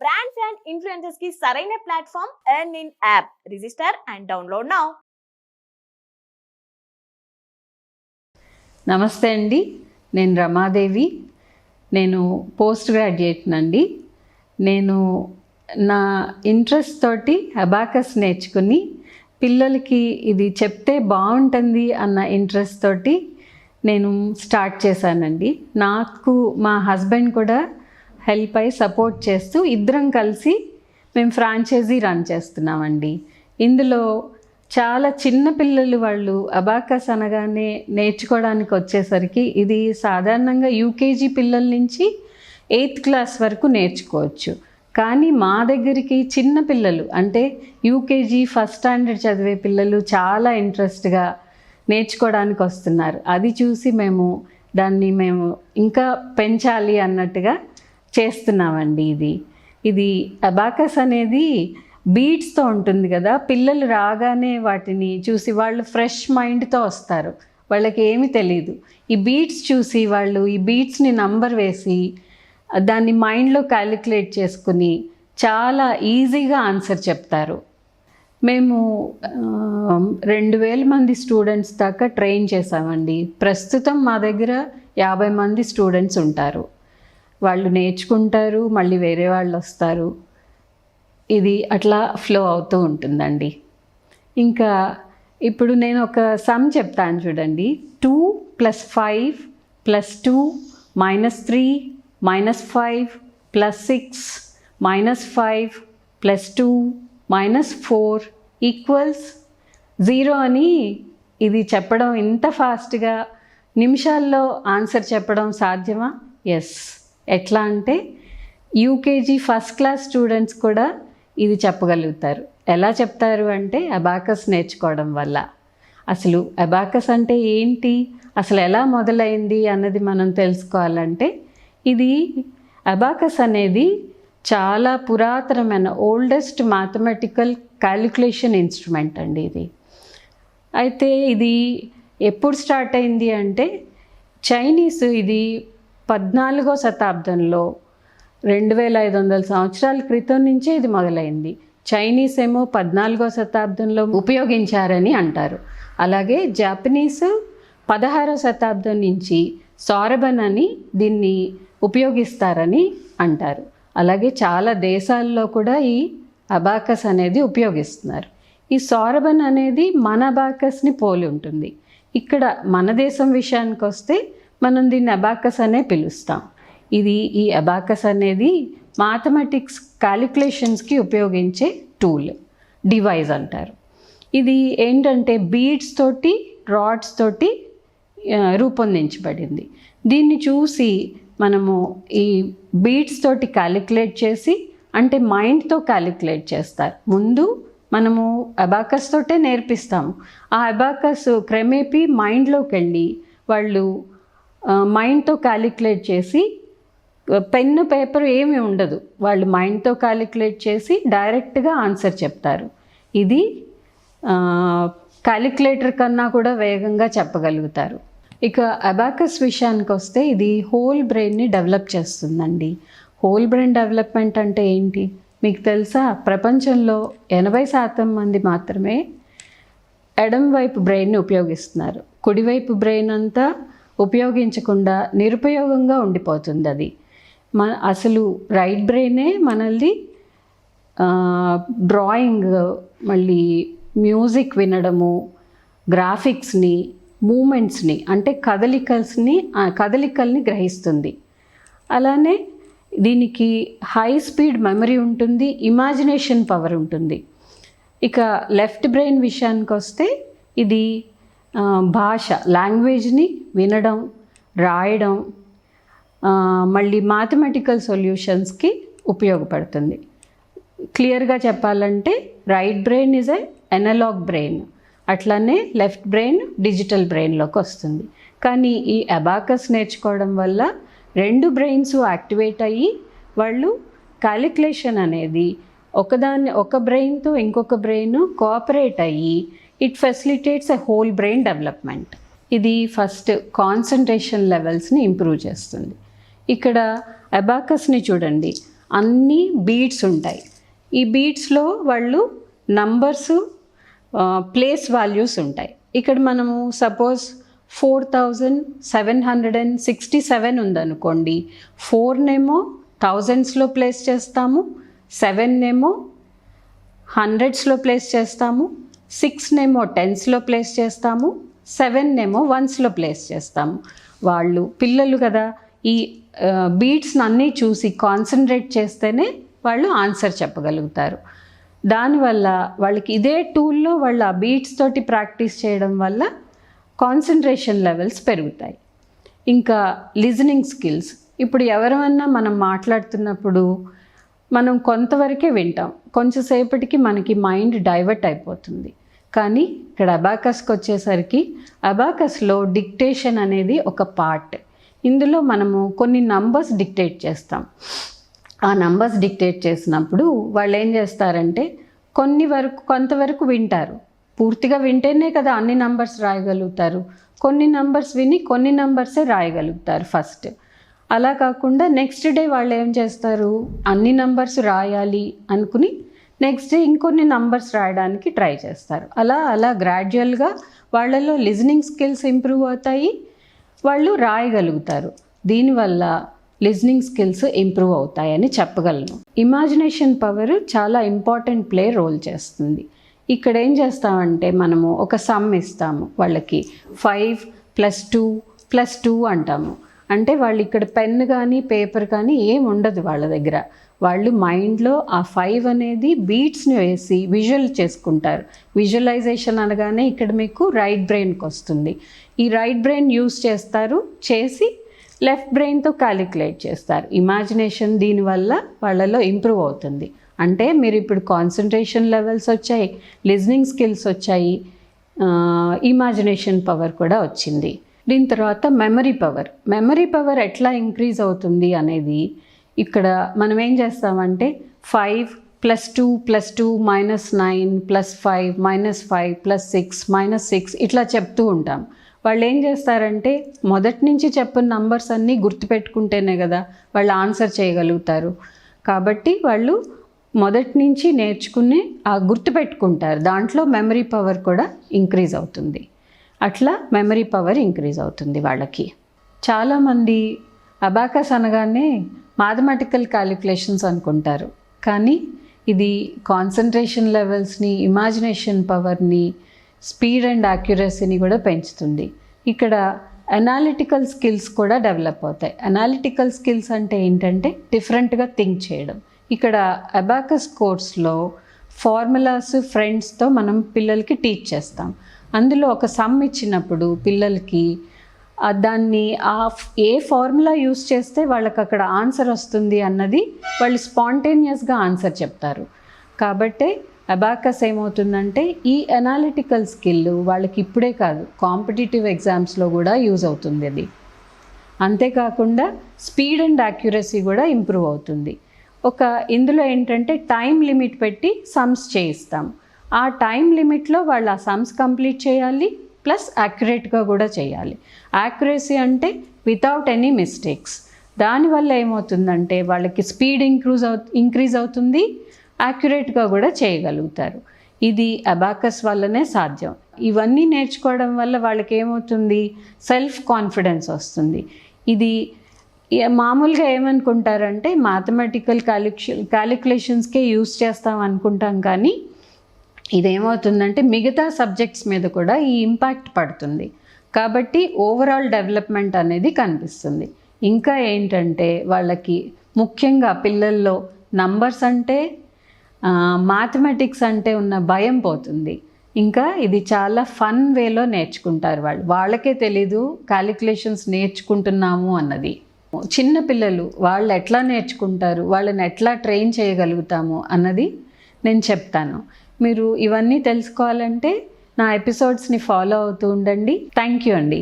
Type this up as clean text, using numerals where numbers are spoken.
Brands and influencers కి సరైన platform earn in app. Register and download now. నమస్తే అండి, నేను రమాదేవి. నేను పోస్ట్ గ్రాడ్యుయేట్ అండి. నేను నా ఇంట్రెస్ట్ తోటి అబాకస్ నేర్చుకుని పిల్లలకి ఇది చెప్తే బాగుంటుంది అన్న ఇంట్రెస్ట్ తోటి నేను స్టార్ట్ చేశానండి. నాకు మా హస్బెండ్ కూడా హెల్ప్ అయి సపోర్ట్ చేస్తూ ఇద్దరం కలిసి మేము ఫ్రాంచైజీ రన్ చేస్తున్నామండి. ఇందులో చాలా చిన్న పిల్లలు వాళ్ళు అబాకస్ అనగానే నేర్చుకోవడానికి వచ్చేసరికి ఇది సాధారణంగా యూకేజీ పిల్లల నుంచి 8th క్లాస్ వరకు నేర్చుకోవచ్చు. కానీ మా దగ్గరికి చిన్న పిల్లలు అంటే యూకేజీ ఫస్ట్ స్టాండర్డ్ చదివే పిల్లలు చాలా ఇంట్రెస్ట్గా నేర్చుకోవడానికి వస్తున్నారు. అది చూసి దాన్ని మేము ఇంకా పెంచాలి అన్నట్టుగా చేస్తున్నామండి. ఇది అబాకస్ అనేది బీట్స్తో ఉంటుంది కదా. పిల్లలు రాగానే వాటిని చూసి వాళ్ళు ఫ్రెష్ మైండ్తో వస్తారు, వాళ్ళకి ఏమీ తెలీదు. ఈ బీట్స్ చూసి వాళ్ళు ఈ బీట్స్ని నంబర్ వేసి దాన్ని మైండ్లో క్యాలిక్యులేట్ చేసుకుని చాలా ఈజీగా ఆన్సర్ చెప్తారు. మేము 2000 మంది స్టూడెంట్స్ దాకా ట్రైన్ చేసామండి. ప్రస్తుతం మా దగ్గర 50 మంది స్టూడెంట్స్ ఉంటారు. వాళ్ళు నేర్చుకుంటారు, మళ్ళీ వేరే వాళ్ళు వస్తారు. ఇది అట్లా ఫ్లో అవుతూ ఉంటుందండి. ఇంకా ఇప్పుడు నేను ఒక సమ్ చెప్తాను చూడండి. 2 + 5 + 2 - 3 - 5 + 6 - 5 + 2 - 4 = 0 అని ఇది చెప్పడం ఇంత ఫాస్ట్గా నిమిషాల్లో ఆన్సర్ చెప్పడం సాధ్యమా? ఎస్. ఎట్లా అంటే యూకేజీ ఫస్ట్ క్లాస్ స్టూడెంట్స్ కూడా ఇది చెప్పగలుగుతారు. ఎలా చెప్తారు అంటే అబాకస్ నేర్చుకోవడం వల్ల. అసలు అబాకస్ అంటే ఏంటి, అసలు ఎలా మొదలైంది అన్నది మనం తెలుసుకోవాలంటే ఇది అబాకస్ అనేది చాలా పురాతనమైన ఓల్డెస్ట్ మ్యాథమెటికల్ క్యాలిక్యులేషన్ ఇన్స్ట్రుమెంట్ అండి. అయితే ఇది ఎప్పుడు స్టార్ట్ అయింది అంటే చైనీస్ ఇది 14వ శతాబ్దంలో 2500 సంవత్సరాల క్రితం నుంచే ఇది మొదలైంది. చైనీస్ ఏమో 14వ శతాబ్దంలో ఉపయోగించారని అంటారు. అలాగే జాపనీస్ 16వ శతాబ్దం నుంచి సోరబన్ అని దీన్ని ఉపయోగిస్తారని అంటారు. అలాగే చాలా దేశాల్లో కూడా ఈ అబాకస్ అనేది ఉపయోగిస్తున్నారు. ఈ సోరబన్ అనేది మన అబాకస్ని పోలి ఉంటుంది. ఇక్కడ మన దేశం విషయానికి వస్తే మనం దీన్ని అబాకస్ అనే పిలుస్తాం. ఈ అబాకస్ అనేది మ్యాథమెటిక్స్ క్యాలిక్యులేషన్స్కి ఉపయోగించే టూల్, డివైస్ అంటారు. ఇది ఏంటంటే బీడ్స్ తోటి రాడ్స్ తోటి రూపొందించబడింది. దీన్ని చూసి మనము ఈ బీడ్స్ తోటి క్యాలిక్యులేట్ చేసి అంటే మైండ్తో క్యాలిక్యులేట్ చేస్తారు. ముందు మనము అబాకస్ తోటే నేర్పిస్తాము. ఆ అబాకస్ క్రమేపీ మైండ్లోకి వెళ్ళి వాళ్ళు మైండ్తో క్యాలిక్యులేట్ చేసి పెన్ను పేపర్ ఏమీ ఉండదు, వాళ్ళు మైండ్తో క్యాలిక్యులేట్ చేసి డైరెక్ట్గా ఆన్సర్ చెప్తారు. ఇది క్యాలిక్యులేటర్ కన్నా కూడా వేగంగా చెప్పగలుగుతారు. ఇక అబాకస్ విషయానికి వస్తే ఇది హోల్ బ్రెయిన్ని డెవలప్ చేస్తుందండి. హోల్ బ్రెయిన్ డెవలప్మెంట్ అంటే ఏంటి మీకు తెలుసా? ప్రపంచంలో 80% మంది మాత్రమే ఎడమ వైపు బ్రెయిన్ని ఉపయోగిస్తున్నారు. కుడివైపు బ్రెయిన్ అంతా ఉపయోగించకుండా నిరుపయోగంగా ఉండిపోతుంది. అది అసలు రైట్ బ్రెయినే మనల్ని డ్రాయింగ్, మళ్ళీ మ్యూజిక్ వినడము, గ్రాఫిక్స్ని, మూమెంట్స్ని అంటే కదలికల్ని గ్రహిస్తుంది. అలానే దీనికి హై స్పీడ్ మెమరీ ఉంటుంది, ఇమాజినేషన్ పవర్ ఉంటుంది. ఇక లెఫ్ట్ బ్రెయిన్ విషయానికి వస్తే ఇది భాష, లాంగ్వేజ్ని వినడం, రాయడం, మళ్ళీ మ్యాథమెటికల్ సొల్యూషన్స్కి ఉపయోగపడుతుంది. క్లియర్గా చెప్పాలంటే right brain is analogue brain, అట్లానే లెఫ్ట్ బ్రెయిన్ డిజిటల్ బ్రెయిన్లోకి వస్తుంది. కానీ ఈ అబాకస్ నేర్చుకోవడం వల్ల 2 బ్రెయిన్స్ యాక్టివేట్ అయ్యి వాళ్ళు క్యాలిక్యులేషన్ అనేది ఒక బ్రెయిన్తో ఇంకొక బ్రెయిన్ కోఆపరేట్ అయ్యి it facilitates a whole brain development. ఇది ఫస్ట్ కాన్సంట్రేషన్ లెవెల్స్ని ఇంప్రూవ్ చేస్తుంది. ఇక్కడ అబాకస్ని చూడండి, అన్ని బీట్స్ ఉంటాయి. ఈ బీట్స్లో వాళ్ళు నంబర్సు ప్లేస్ వాల్యూస్ ఉంటాయి. ఇక్కడ మనము సపోజ్ 4767 ఉందనుకోండి, 4నేమో థౌజండ్స్లో ప్లేస్ చేస్తాము, 7నేమో హండ్రెడ్స్లో ప్లేస్ చేస్తాము, 6నేమో టెన్స్లో ప్లేస్ చేస్తాము, 7నేమో వన్స్లో ప్లేస్ చేస్తాము. వాళ్ళు పిల్లలు కదా, ఈ బీట్స్ని అన్నీ చూసి కాన్సన్ట్రేట్ చేస్తేనే వాళ్ళు ఆన్సర్ చెప్పగలుగుతారు. దానివల్ల వాళ్ళకి ఇదే టూల్లో వాళ్ళు ఆ బీట్స్ తోటి ప్రాక్టీస్ చేయడం వల్ల కాన్సన్ట్రేషన్ లెవెల్స్ పెరుగుతాయి. ఇంకా లిజనింగ్ స్కిల్స్. ఇప్పుడు ఎవరైనా మనం మాట్లాడుతున్నప్పుడు మనం కొంతవరకే వింటాం, కొంచెంసేపటికి మనకి మైండ్ డైవర్ట్ అయిపోతుంది. కానీ ఇక్కడ అబాకస్కి వచ్చేసరికి అబాకస్లో డిక్టేషన్ అనేది ఒక పార్ట్. ఇందులో మనము కొన్ని నంబర్స్ డిక్టేట్ చేస్తాం. ఆ నంబర్స్ డిక్టేట్ చేసినప్పుడు వాళ్ళు ఏం చేస్తారంటే కొంతవరకు వింటారు. పూర్తిగా వింటేనే కదా అన్ని నంబర్స్ రాయగలుగుతారు. కొన్ని నంబర్స్ విని కొన్ని నంబర్సే రాయగలుగుతారు ఫస్ట్. అలా కాకుండా నెక్స్ట్ డే వాళ్ళు ఏం చేస్తారు, అన్ని నంబర్స్ రాయాలి అనుకుని నెక్స్ట్ డే ఇంకొన్ని నంబర్స్ రాయడానికి ట్రై చేస్తారు. అలా గ్రాడ్యువల్గా వాళ్ళలో లిజనింగ్ స్కిల్స్ ఇంప్రూవ్ అవుతాయి, వాళ్ళు రాయగలుగుతారు. దీనివల్ల లిజనింగ్ స్కిల్స్ ఇంప్రూవ్ అవుతాయని చెప్పగలను. ఇమాజినేషన్ పవర్ చాలా ఇంపార్టెంట్ రోల్ చేస్తుంది. ఇక్కడ ఏం చేస్తామంటే మనము ఒక సమ్ ఇస్తాము వాళ్ళకి, 5 + 2 + 2 అంటాము. అంటే వాళ్ళు ఇక్కడ పెన్ కానీ పేపర్ కానీ ఏం ఉండదు వాళ్ళ దగ్గర. వాళ్ళు మైండ్లో ఆ 5 అనేది బీట్స్ని వేసి విజువల్ చేసుకుంటారు. విజువలైజేషన్ అనగానే ఇక్కడ మీకు రైట్ బ్రెయిన్కి వస్తుంది. ఈ రైట్ బ్రెయిన్ యూస్ చేసి లెఫ్ట్ బ్రెయిన్తో క్యాలిక్యులేట్ చేస్తారు. ఇమాజినేషన్ దీనివల్ల వాళ్ళలో ఇంప్రూవ్ అవుతుంది. అంటే మీరు ఇప్పుడు కాన్సన్ట్రేషన్ లెవెల్స్ వచ్చాయి, లిజనింగ్ స్కిల్స్ వచ్చాయి, ఇమాజినేషన్ పవర్ కూడా వచ్చింది. దీని తర్వాత మెమరీ పవర్ ఎట్లా ఇంక్రీజ్ అవుతుంది అనేది ఇక్కడ మనం ఏం చేస్తామంటే 5 + 2 + 2 - 9 + 5 - 5 + 6 - 6 ఇట్లా చెప్తూ ఉంటాం. వాళ్ళు ఏం చేస్తారంటే మొదటి నుంచి చెప్పిన నంబర్స్ అన్నీ గుర్తుపెట్టుకుంటేనే కదా వాళ్ళు ఆన్సర్ చేయగలుగుతారు. కాబట్టి వాళ్ళు మొదటి నుంచి నేర్చుకుని గుర్తుపెట్టుకుంటారు. దాంట్లో మెమరీ పవర్ కూడా ఇంక్రీజ్ అవుతుంది. అట్లా మెమరీ పవర్ ఇంక్రీజ్ అవుతుంది వాళ్ళకి. చాలామంది అబాకస్ అనగానే మ్యాథమెటికల్ క్యాలిక్యులేషన్స్ అనుకుంటారు. కానీ ఇది కాన్సన్ట్రేషన్ లెవెల్స్ని, ఇమాజినేషన్ పవర్ని, స్పీడ్ అండ్ యాక్యురసీని కూడా పెంచుతుంది. ఇక్కడ అనాలిటికల్ స్కిల్స్ కూడా డెవలప్ అవుతాయి. అనాలిటికల్ స్కిల్స్ అంటే ఏంటంటే డిఫరెంట్గా థింక్ చేయడం. ఇక్కడ అబాకస్ కోర్స్లో ఫార్ములాస్ ఫ్రెండ్స్తో మనం పిల్లలకి టీచ్ చేస్తాం. అందులో ఒక సమ్ ఇచ్చినప్పుడు పిల్లలకి దాన్ని ఏ ఫార్ములా యూస్ చేస్తే వాళ్ళకి అక్కడ ఆన్సర్ వస్తుంది అన్నది వాళ్ళు స్పాంటేనియస్గా ఆన్సర్ చెప్తారు. కాబట్టి అబాకస్ ఏమవుతుందంటే ఈ అనాలిటికల్ స్కిల్ వాళ్ళకి ఇప్పుడే కాదు, కాంపిటేటివ్ ఎగ్జామ్స్లో కూడా యూజ్ అవుతుంది. అది అంతేకాకుండా స్పీడ్ అండ్ యాక్యురసీ కూడా ఇంప్రూవ్ అవుతుంది. ఇందులో ఏంటంటే టైం లిమిట్ పెట్టి సమ్స్ చేయిస్తాం. ఆ టైం లిమిట్లో వాళ్ళు ఆ సమ్స్ కంప్లీట్ చేయాలి, ప్లస్ యాక్యురేట్గా కూడా చేయాలి. యాక్యురసీ అంటే వితౌట్ ఎనీ మిస్టేక్స్. దానివల్ల ఏమవుతుందంటే వాళ్ళకి స్పీడ్ ఇంక్రీజ్ అవుతుంది, యాక్యురేట్గా కూడా చేయగలుగుతారు. ఇది అబాకస్ వల్లనే సాధ్యం. ఇవన్నీ నేర్చుకోవడం వల్ల వాళ్ళకి ఏమవుతుంది, సెల్ఫ్ కాన్ఫిడెన్స్ వస్తుంది. ఇది మామూలుగా ఏమనుకుంటారంటే మ్యాథమెటికల్ క్యాలిక్యులేషన్స్కే యూస్ చేస్తాం అనుకుంటాం. కానీ ఇదేమవుతుందంటే మిగతా సబ్జెక్ట్స్ మీద కూడా ఈ ఇంపాక్ట్ పడుతుంది. కాబట్టి ఓవరాల్ డెవలప్మెంట్ అనేది కనిపిస్తుంది. ఇంకా ఏంటంటే వాళ్ళకి ముఖ్యంగా పిల్లల్లో నంబర్స్ అంటే, మ్యాథమెటిక్స్ అంటే ఉన్న భయం పోతుంది. ఇంకా ఇది చాలా ఫన్ వేలో నేర్చుకుంటారు. వాళ్ళకే తెలీదు క్యాలిక్యులేషన్స్ నేర్చుకుంటున్నాము అన్నది. చిన్న పిల్లలు వాళ్ళు ఎట్లా నేర్చుకుంటారు, వాళ్ళని ఎట్లా ట్రైన్ చేయగలుగుతాము అన్నది నేను చెప్తాను. మీరు ఇవన్నీ తెలుసుకోవాలంటే నా ఎపిసోడ్స్ని ఫాలో అవుతూ ఉండండి. థ్యాంక్ యూ అండి.